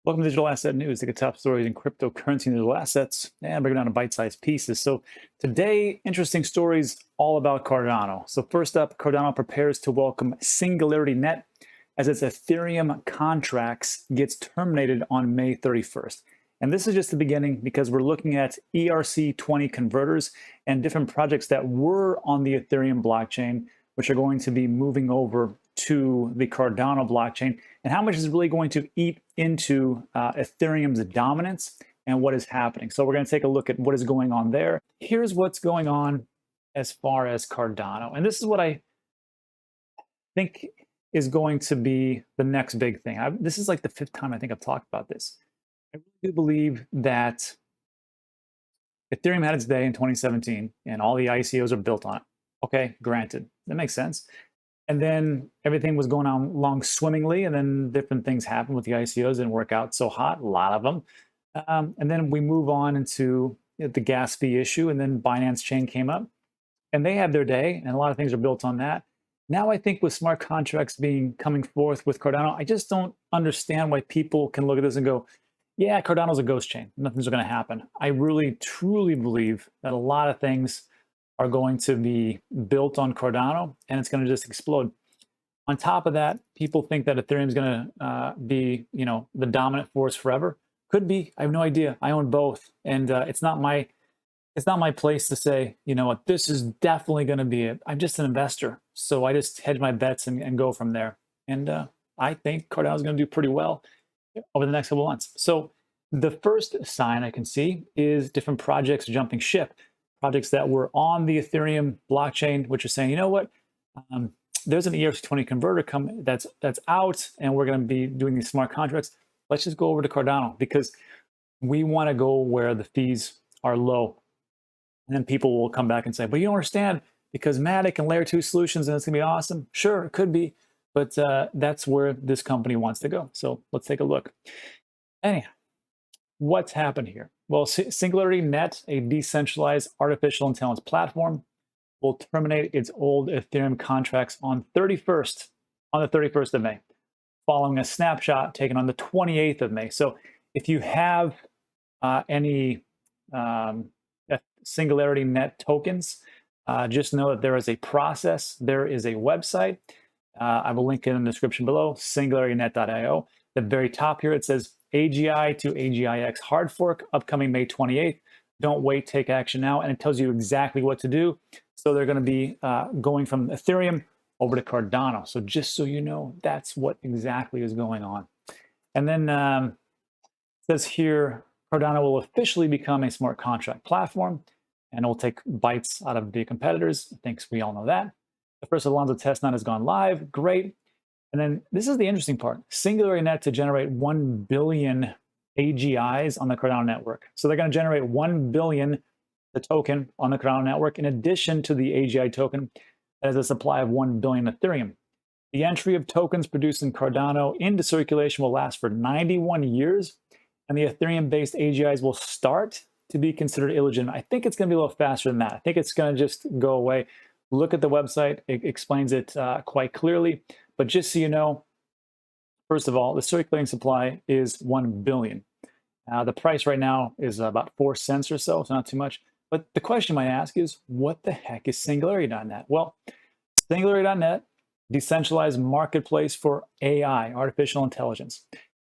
Welcome to Digital Asset News. Take the top stories in cryptocurrency and digital assets and break it down in bite-sized pieces. So today, interesting stories all about Cardano. So first up, Cardano prepares to welcome SingularityNET as its Ethereum contracts gets terminated on May 31st. And this is just the beginning because we're looking at ERC20 converters and different projects that were on the Ethereum blockchain, which are going to be moving over to the Cardano blockchain, and how much is really going to eat into Ethereum's dominance and what is happening. So we're going to take a look at what is going on there. Here's what's going on as far as Cardano. And this is what I think is going to be the next big thing. This is like the fifth time I think I've talked about this. I really do believe that Ethereum had its day in 2017 and all the ICOs are built on it. Okay, granted, that makes sense. And then everything was going on along swimmingly, and then different things happened with the ICOs. Didn't work out so hot, a lot of them. And then we move on into the gas fee issue, and then Binance Chain came up, and they had their day, and a lot of things are built on that. Now I think with smart contracts coming forth with Cardano, I just don't understand why people can look at this and go, yeah, Cardano's a ghost chain. Nothing's going to happen. I really, truly believe that a lot of things are going to be built on Cardano, and it's going to just explode. On top of that, people think that Ethereum is going to be, the dominant force forever. Could be. I have no idea. I own both, and it's not my place to say, you know what, this is definitely going to be it. I'm just an investor, so I just hedge my bets and go from there. And I think Cardano is going to do pretty well over the next couple of months. So the first sign I can see is different projects jumping ship. Projects that were on the Ethereum blockchain, which are saying, you know what, there's an ERC20 converter that's out, and we're going to be doing these smart contracts. Let's just go over to Cardano because we want to go where the fees are low. And then people will come back and say, but you don't understand because Matic and Layer 2 solutions, and it's going to be awesome. Sure, it could be, but that's where this company wants to go. So let's take a look. Anyhow, what's happened here? Well, SingularityNET, a decentralized artificial intelligence platform, will terminate its old Ethereum contracts on the 31st of May, following a snapshot taken on the 28th of May. So if you have any SingularityNET tokens, just know that there is a process, there is a website. I will link it in the description below, singularitynet.io. At the very top here, it says AGI to AGIX hard fork, upcoming May 28th. Don't wait, take action now. And it tells you exactly what to do. So they're going to be going from Ethereum over to Cardano. So just so you know, that's what exactly is going on. And then it says here, Cardano will officially become a smart contract platform, and it will take bites out of the competitors. I think we all know that. The first Alonzo testnet has gone live. Great. And then this is the interesting part. SingularityNET to generate 1 billion AGIs on the Cardano network. So they're going to generate 1 billion, the token on the Cardano network, in addition to the AGI token that has a supply of 1 billion Ethereum. The entry of tokens produced in Cardano into circulation will last for 91 years, and the Ethereum-based AGIs will start to be considered illegitimate. I think it's going to be a little faster than that. I think it's going to just go away. Look at the website. It explains it quite clearly. But just so you know, first of all, the circulating supply is 1 billion. The price right now is about 4 cents or so not too much. But the question I ask is, what the heck is Singularity.net? Well, Singularity.net, decentralized marketplace for AI, artificial intelligence.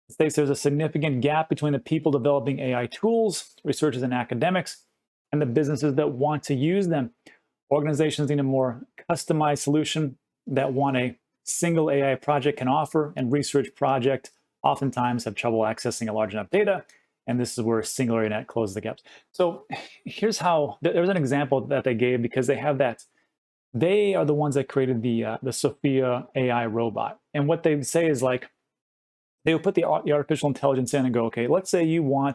It states there's a significant gap between the people developing AI tools, researchers and academics, and the businesses that want to use them. Organizations need a more customized solution that want a single AI project can offer, and research projects oftentimes have trouble accessing a large enough data, and this is where SingularityNET closes the gaps. So here's how, there's an example that they gave because they have that. They are the ones that created the Sophia AI robot, and what they say is like, they will put the artificial intelligence in and go, okay, let's say you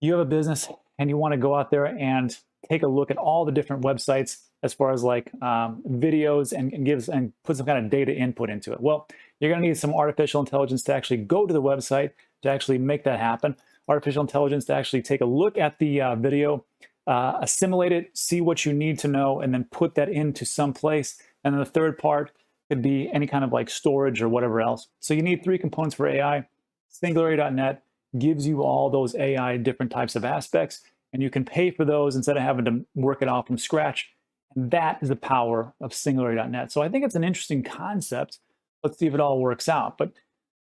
have a business and you want to go out there and take a look at all the different websites as far as like videos and put some kind of data input into it. Well, you're going to need some artificial intelligence to actually go to the website to actually make that happen. Artificial intelligence to actually take a look at the video, assimilate it, see what you need to know, and then put that into some place. And then the third part could be any kind of like storage or whatever else. So you need three components for AI: Singularity.net, gives you all those AI different types of aspects, and you can pay for those instead of having to work it out from scratch. And that is the power of Singularity.net. So I think it's an interesting concept. Let's see if it all works out. But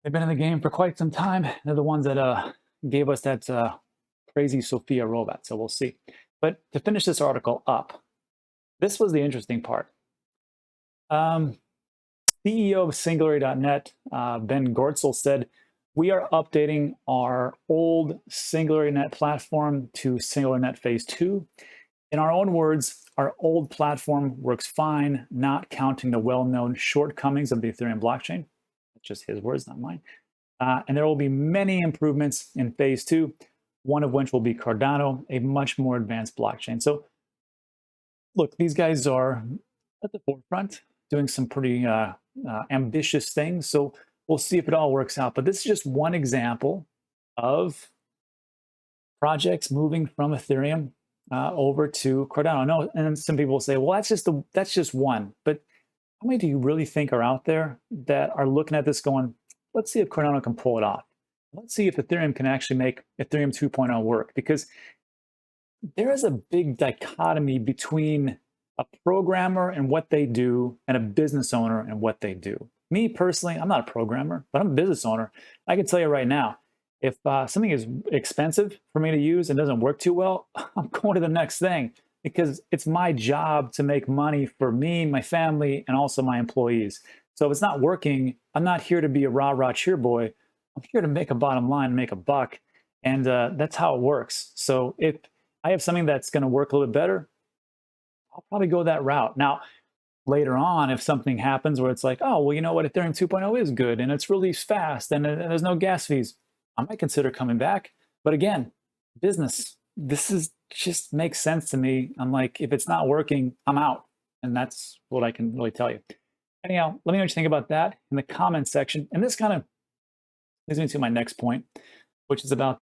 they've been in the game for quite some time. They're the ones that gave us that crazy Sophia robot. So we'll see. But to finish this article up, this was the interesting part. CEO of Singularity.net, Ben Gortzel, said, "We are updating our old SingularityNET platform to SingularityNET Phase 2. In our own words, our old platform works fine, not counting the well-known shortcomings of the Ethereum blockchain." That's just his words, not mine. And there will be many improvements in Phase 2, one of which will be Cardano, a much more advanced blockchain. So look, these guys are at the forefront, doing some pretty ambitious things. So we'll see if it all works out. But this is just one example of projects moving from Ethereum over to Cardano. No, and some people will say, well, that's just one. But how many do you really think are out there that are looking at this going, let's see if Cardano can pull it off. Let's see if Ethereum can actually make Ethereum 2.0 work. Because there is a big dichotomy between a programmer and what they do and a business owner and what they do. Me personally, I'm not a programmer, but I'm a business owner. I can tell you right now, if something is expensive for me to use and doesn't work too well, I'm going to the next thing, because it's my job to make money for me, my family, and also my employees. So if it's not working, I'm not here to be a rah-rah cheer boy. I'm here to make a bottom line, make a buck. And that's how it works. So if I have something that's going to work a little bit better, I'll probably go that route. Now, later on, if something happens where it's like, oh, well, you know what, Ethereum 2.0 is good and it's really fast and there's no gas fees, I might consider coming back. But again, business, this is just makes sense to me. I'm like, if it's not working, I'm out. And that's what I can really tell you. Anyhow, let me know what you think about that in the comments section. And this kind of leads me to my next point, which is about